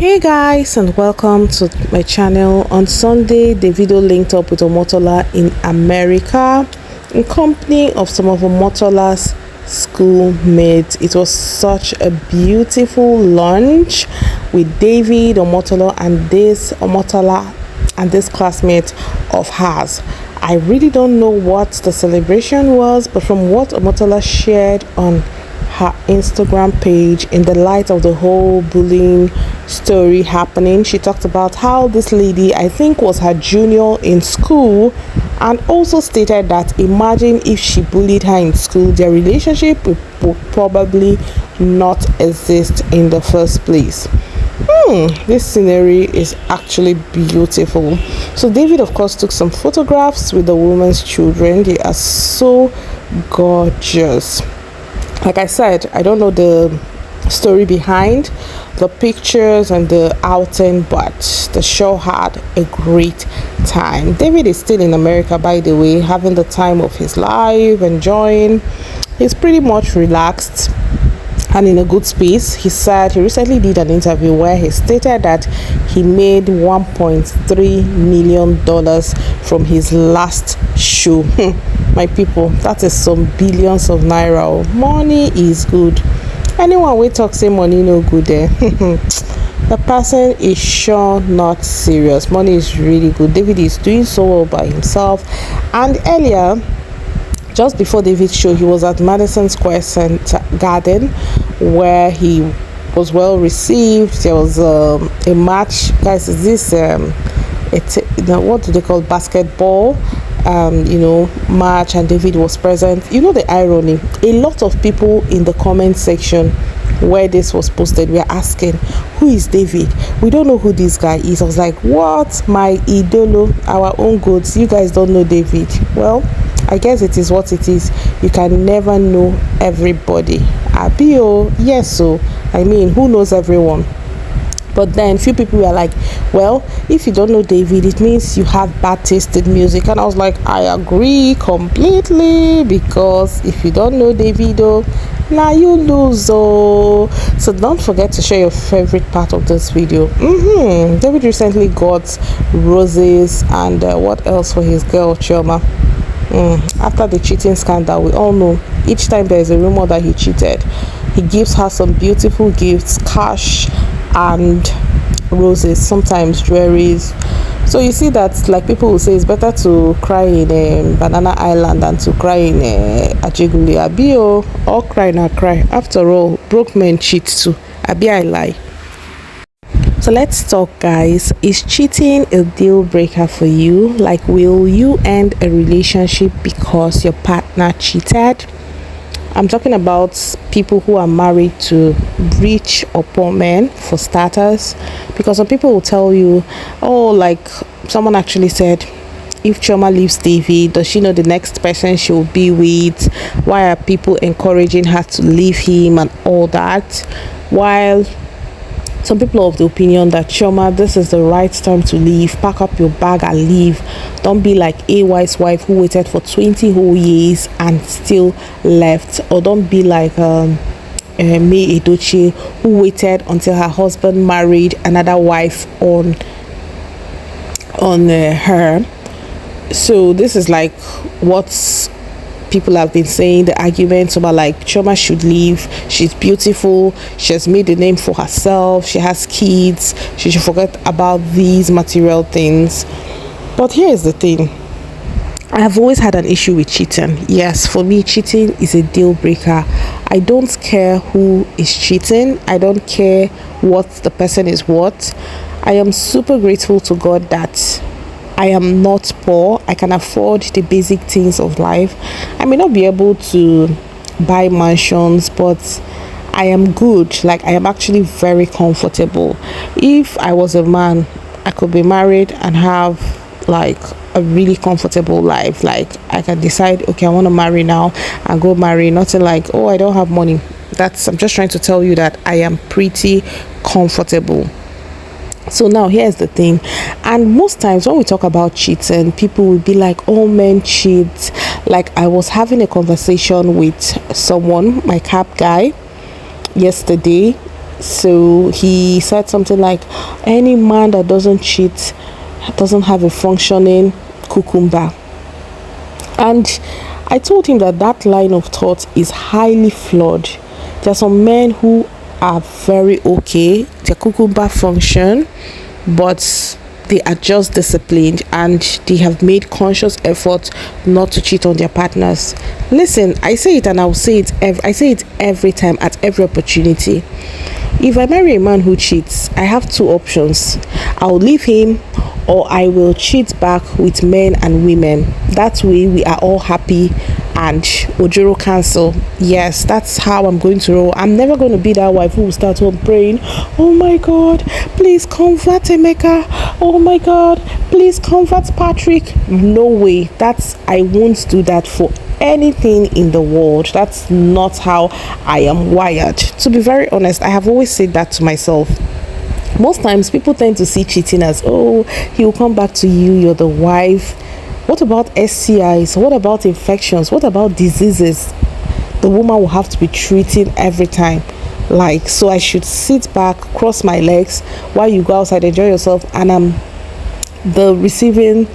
Hey guys, and welcome to my channel. On Sunday, Davido linked up with Omotola in America in company of some of Omotola's schoolmates. It was such a beautiful lunch with David Omotola and this classmate of hers. I really don't know what the celebration was, but from what Omotola shared on her Instagram page in the light of the whole bullying story happening, she talked about how this lady, I think, was her junior in school, and also stated that imagine if she bullied her in school, their relationship would probably not exist in the first place. This scenery is actually beautiful. So David, of course, took some photographs with the woman's children. They are so gorgeous. Like I said, I don't know the story behind the pictures and the outing, but the show had a great time. David is still in America, by the way, having the time of his life, enjoying. He's pretty much relaxed and in a good space. He said he recently did an interview where he stated that he made $1.3 million from his last show. My people, that is some billions of naira. Money is good. Anyone we talk say money no good there. The person is sure not serious. Money is really good. David is doing so well by himself. And earlier, just before David's show, he was at Madison Square Garden, where he was well received. There was a match, guys. Is this what do they call basketball? Match, and David was present. You know the irony, a lot of people in the comment section where this was posted were asking, who is David? We don't know who this guy is. I was like, what? My idolo, our own goats, you guys don't know David? Well, I guess it is what it is. You can never know everybody. Abio, yes, so I mean, who knows everyone? But then few people were like, well, if you don't know David, it means you have bad taste in music. And I was like, I agree completely, because if you don't know Davido, now you lose. So don't forget to share your favorite part of this video. David recently got roses and what else for his girl Chioma. After the cheating scandal, we all know each time there is a rumor that he cheated, he gives her some beautiful gifts, cash and roses, sometimes jewelries. So you see that, like, people will say it's better to cry in a banana island than to cry in a Ajiguli. Abio, all cry na cry. After all, broke men cheat too. Abi, I lie. So let's talk, guys. Is cheating a deal breaker for you? Like, will you end a relationship because your partner cheated? I'm talking about people who are married to rich or poor men, for starters, because some people will tell you, oh, like someone actually said, if Chioma leaves David, does she know the next person she will be with? Why are people encouraging her to leave him and all that? While some people are of the opinion that, Chioma, this is the right time to leave. Pack up your bag and leave. Don't be like AY's wife who waited for 20 whole years and still left. Or don't be like May Edochie, who waited until her husband married another wife on her. So this is like what's people have been saying, the arguments about like Chioma should leave. She's beautiful, she has made a name for herself, she has kids, she should forget about these material things. But here is the thing, I have always had an issue with cheating. Yes, for me, cheating is a deal breaker. I don't care who is cheating, I don't care what the person is what. I am super grateful to God that I am not poor. I can afford the basic things of life. I may not be able to buy mansions, but I am good. Like, I am actually very comfortable. If I was a man, I could be married and have like a really comfortable life. Like, I can decide, okay, I want to marry now and go marry. Nothing like, oh, I don't have money. I'm just trying to tell you that I am pretty comfortable. So now here's the thing, and most times when we talk about cheating, people will be like, oh, men cheat. Like, I was having a conversation with someone, my cab guy, yesterday. So he said something like, any man that doesn't cheat doesn't have a functioning cucumber. And I told him that that line of thought is highly flawed. There are some men who are very okay, their cucumber function, but they are just disciplined and they have made conscious effort not to cheat on their partners. Listen, I say it and I'll say it I say it every time, at every opportunity. If I marry a man who cheats, I have two options. I'll leave him, or I will cheat back with men and women. That way we are all happy and ojoro cancel. Yes, that's how I'm going to roll. I'm never going to be that wife who will start on praying, oh my God, please convert Emeka, oh my God, please convert Patrick. No way. I won't do that for anything in the world. That's not how I am wired. To be very honest, I have always said that to myself. Most times people tend to see cheating as, oh, he will come back to you, you're the wife. What about STIs? What about infections? What about diseases the woman will have to be treating every time? Like, so I should sit back, cross my legs while you go outside, enjoy yourself, and I'm the receiving,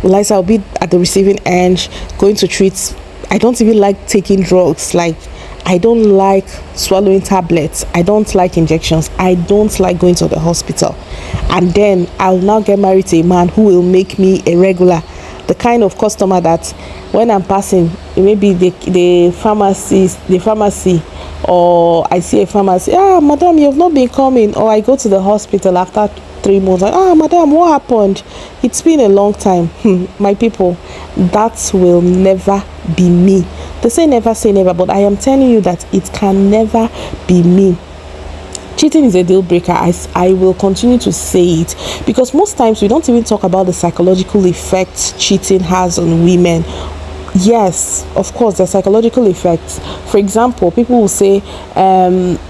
like I'll be at the receiving end, going to treat. I don't even like taking drugs. Like, I don't like swallowing tablets. I don't like injections. I don't like going to the hospital. And then I'll now get married to a man who will make me a regular. The kind of customer that when I'm passing, maybe the pharmacy, or I see a pharmacy, madam, you have not been coming. Or I go to the hospital after 3 months, like, madam, what happened? It's been a long time. My people, that will never be me. They say never, but I am telling you that it can never be me. Cheating is a deal breaker. I will continue to say it, because most times we don't even talk about the psychological effects cheating has on women. Yes, of course, the psychological effects. For example, people will say,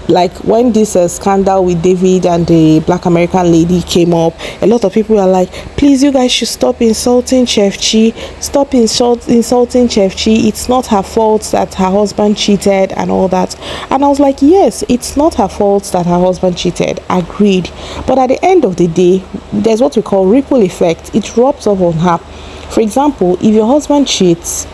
like when this scandal with David and the Black American lady came up, a lot of people are like, please, you guys should stop insulting Chef Chi. Stop insulting Chef Chi. It's not her fault that her husband cheated and all that. And I was like, yes, it's not her fault that her husband cheated. Agreed. But at the end of the day, there's what we call ripple effect. It rubs off on her. For example, if your husband cheats,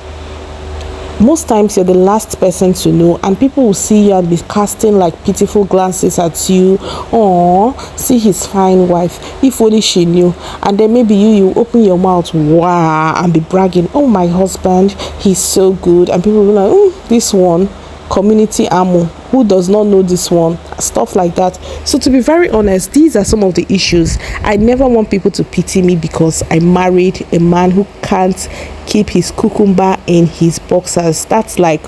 most times you're the last person to know, and people will see you and be casting like pitiful glances at you. Oh, see his fine wife, if only she knew. And then maybe you open your mouth, wow, and be bragging, oh, my husband, he's so good. And people will be like, oh, this one, community ammo, who does not know this one? Stuff like that. So to be very honest, these are some of the issues. I never want people to pity me because I married a man who can't keep his cucumber in his boxers. That's like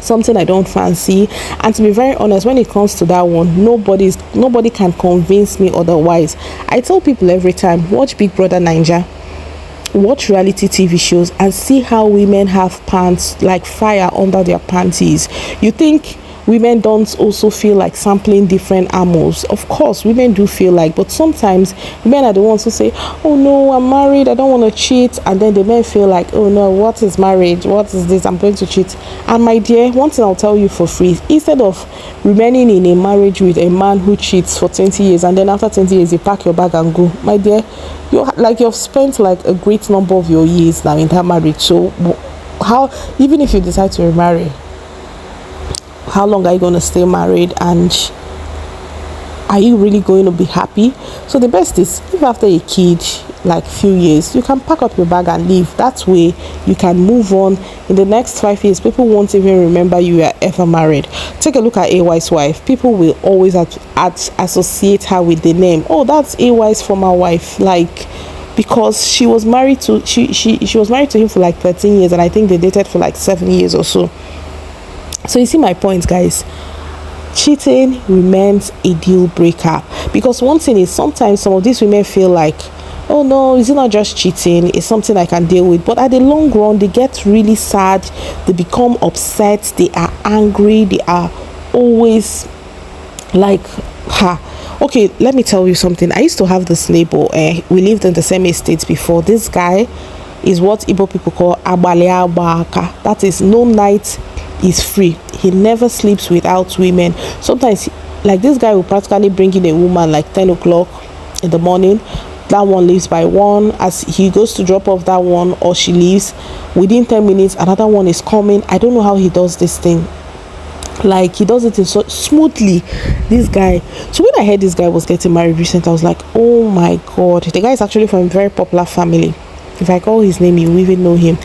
something I don't fancy. And to be very honest, when it comes to that one, nobody can convince me otherwise. I tell people every time, watch Big Brother Naija, watch reality TV shows, and see how women have pants like fire under their panties. You think women don't also feel like sampling different ammos? Of course, women do feel like, but sometimes men are the ones who say, oh no, I'm married, I don't want to cheat. And then the men feel like, oh no, what is marriage? What is this? I'm going to cheat. And my dear, one thing I'll tell you for free, instead of remaining in a marriage with a man who cheats for 20 years and then after 20 years you pack your bag and go, my dear, you've spent like a great number of your years now in that marriage. So how, even if you decide to remarry, how long are you going to stay married, and are you really going to be happy? So the best is, if after a kid, like few years, you can pack up your bag and leave. That way you can move on. In the next 5 years, people won't even remember you were ever married. Take a look at AY's wife. People will always associate her with the name, oh, that's AY's former wife, like, because she was married to she was married to him for like 13 years, and I think they dated for like 7 years or so. So you see my point, guys. Cheating remains a deal breaker, because one thing is, sometimes some of these women feel like, oh no, it's not just cheating, it's something I can deal with. But at the long run, they get really sad, they become upset, they are angry, they are always like, okay, let me tell you something. I used to have this neighbor, we lived in the same estate before. This guy is what Igbo people call abale that is, no night is free. He never sleeps without women. Sometimes Like, this guy will practically bring in a woman like 10 o'clock in the morning. That one leaves by 1. As he goes to drop off that one, or she leaves, within 10 minutes another one is coming. I don't know how he does this thing. Like, he does it in so smoothly, this guy. So when I heard this guy was getting married recently, I was like, oh my god. The guy is actually from a very popular family. If I call his name, you will even know him.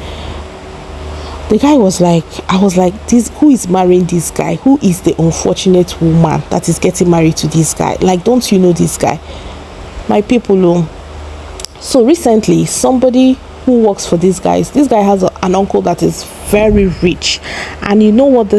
The guy was like, I was like, this, who is marrying this guy? Who is the unfortunate woman that is getting married to this guy? Like, don't you know this guy? My people. So recently, somebody who works for this guy has an uncle that is very rich, and you know what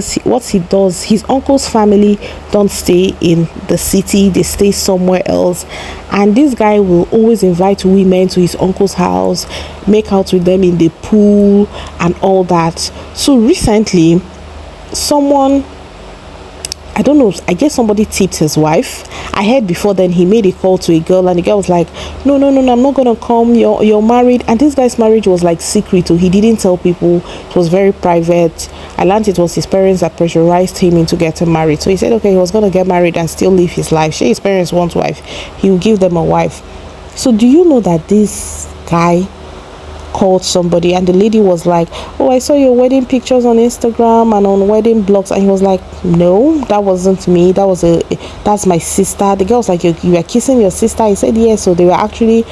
he does. His uncle's family don't stay in the city, they stay somewhere else, and this guy will always invite women to his uncle's house, make out with them in the pool and all that. So recently, someone, I don't know, I guess somebody tipped his wife. I heard before then he made a call to a girl, and the girl was like, no, I'm not gonna come, you're married. And this guy's marriage was like secret, so he didn't tell people. It was very private. I learned it was his parents that pressurized him into getting married. So he said okay, he was gonna get married and still live his life. His parents want wife, he will give them a wife. So do you know that this guy called somebody, and the lady was like, oh, I saw your wedding pictures on Instagram and on wedding blogs? And he was like, no, that wasn't me, that's my sister. The girl was like, you are kissing your sister? He said yes. So they were actually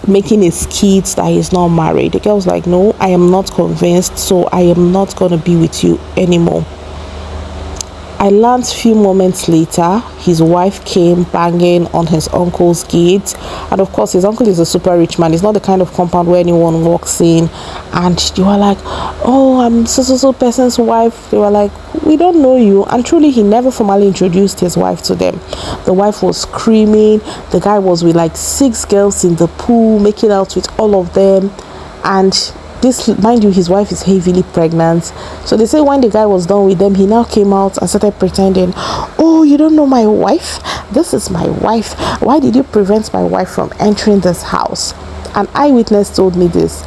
making a skit that he's not married. The girl was like, no, I am not convinced, so I am not gonna be with you anymore. I learned a few moments later, his wife came banging on his uncle's gate. And of course, his uncle is a super rich man. It's not the kind of compound where anyone walks in. And you are like, oh, I'm so person's wife. They were like, we don't know you. And truly, he never formally introduced his wife to them. The wife was screaming. The guy was with like 6 girls in the pool, making out with all of them. And this, mind you, his wife is heavily pregnant. So they say when the guy was done with them, he now came out and started pretending, oh, you don't know my wife? This is my wife. Why did you prevent my wife from entering this house? An eyewitness told me this.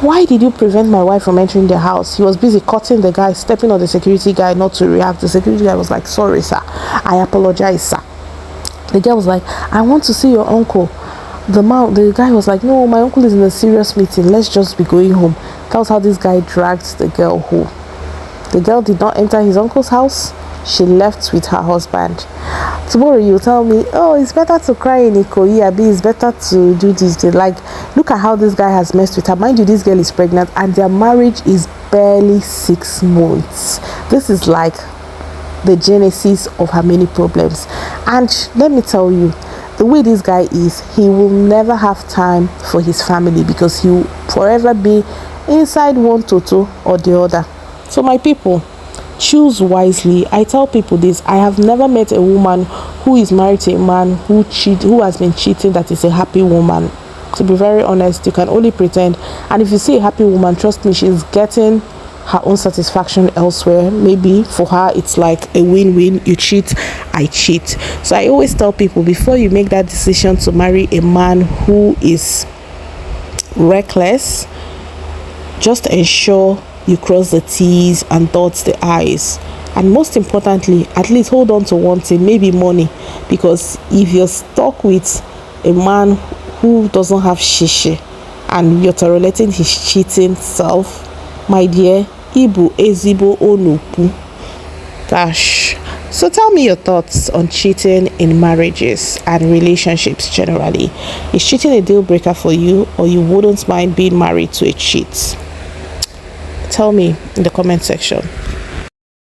Why did you prevent my wife from entering the house? He was busy cutting the guy, stepping on the security guy not to react. The security guy was like, sorry sir, I apologize sir. The girl was like, I want to see your uncle. The guy was like, no, my uncle is in a serious meeting, let's just be going home. That was how this guy dragged the girl home. The girl did not enter his uncle's house. She left with her husband. Tomorrow you tell me, oh, it's better to cry in Ikoyi, Abi, it's better to do this. Like, look at how this guy has messed with her. Mind you, this girl is pregnant and their marriage is barely 6 months. This is like the genesis of her many problems. And let me tell you, the way this guy is, he will never have time for his family because he will forever be inside one toto or the other. So my people, choose wisely. I tell people this, I have never met a woman who is married to a man who has been cheating that is a happy woman. To be very honest, you can only pretend. And if you see a happy woman, trust me, she's getting her own satisfaction elsewhere. Maybe for her it's like a win-win. You cheat, I cheat. So I always tell people, before you make that decision to marry a man who is reckless, just ensure you cross the T's and dot the I's. And most importantly, at least hold on to one thing, maybe money. Because if you're stuck with a man who doesn't have shishi and you're tolerating his cheating self, my dear, Ibu Ezibo Onupu. Gosh. So tell me your thoughts on cheating in marriages and relationships generally. Is cheating a deal breaker for you, or you wouldn't mind being married to a cheat? Tell me in the comment section.